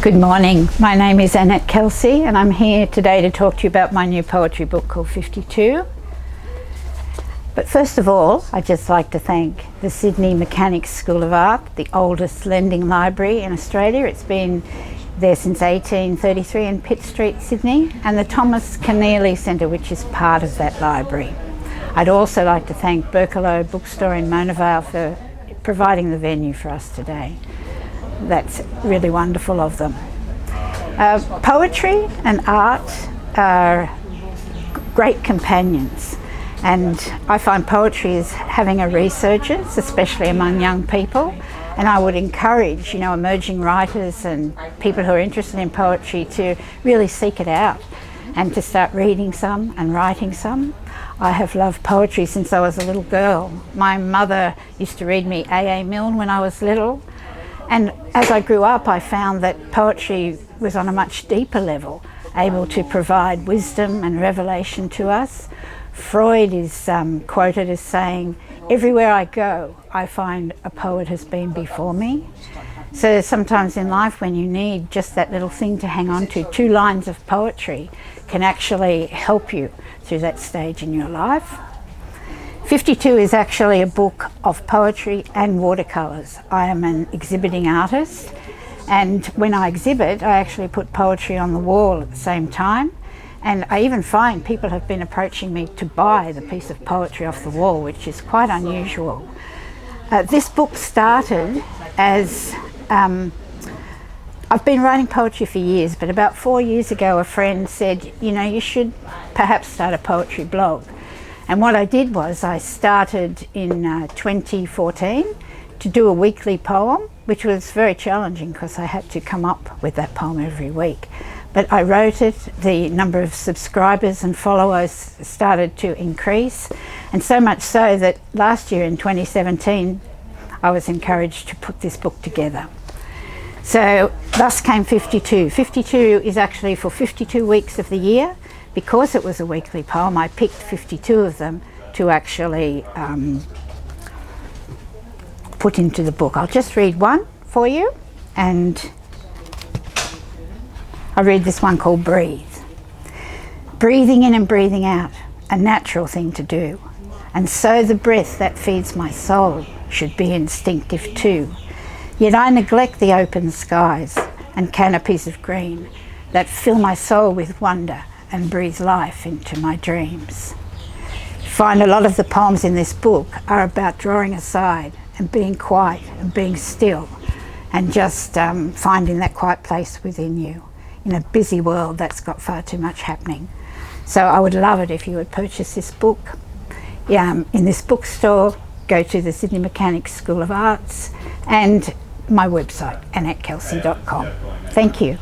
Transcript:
Good morning, my name is Annette Kelsey and I'm here today to talk to you about my new poetry book called 52. But first of all, I'd just like to thank the Sydney Mechanics School of Art, the oldest lending library in Australia. It's been there since 1833 in Pitt Street, Sydney, and the Thomas Keneally Centre, which is part of that library. I'd also like to thank Berklouw bookstore in Mona Vale for providing the venue for us today. That's really wonderful of them. Poetry and art are great companions, and I find poetry is having a resurgence, especially among young people, and I would encourage emerging writers and people who are interested in poetry to really seek it out and to start reading some and writing some. I have loved poetry since I was a little girl. My mother used to read me A.A. Milne when I was little. And as I grew up, I found that poetry was on a much deeper level, able to provide wisdom and revelation to us. Freud is quoted as saying, "Everywhere I go, I find a poet has been before me." So sometimes in life when you need just that little thing to hang on to, 2 lines of poetry can actually help you through that stage in your life. 52 is actually a book of poetry and watercolours. I am an exhibiting artist, and when I exhibit I actually put poetry on the wall at the same time, and I even find people have been approaching me to buy the piece of poetry off the wall, which is quite unusual. This book started as I've been writing poetry for years, but about 4 years ago a friend said, you should perhaps start a poetry blog. And what I did was I started in 2014 to do a weekly poem, which was very challenging because I had to come up with that poem every week. But I wrote it, the number of subscribers and followers started to increase, and so much so that last year in 2017 I was encouraged to put this book together. So thus came 52. 52 is actually for 52 weeks of the year. Because it was a weekly poem, I picked 52 of them to actually put into the book. I'll just read one for you, and I read this one called Breathe. Breathing in and breathing out, a natural thing to do, and so the breath that feeds my soul should be instinctive too. Yet I neglect the open skies and canopies of green that fill my soul with wonder and breathe life into my dreams. I find a lot of the poems in this book are about drawing aside and being quiet and being still and just finding that quiet place within you in a busy world that's got far too much happening. So I would love it if you would purchase this book in this bookstore, go to the Sydney Mechanics School of Arts and my website, AnnetteKelsey.com. Thank you.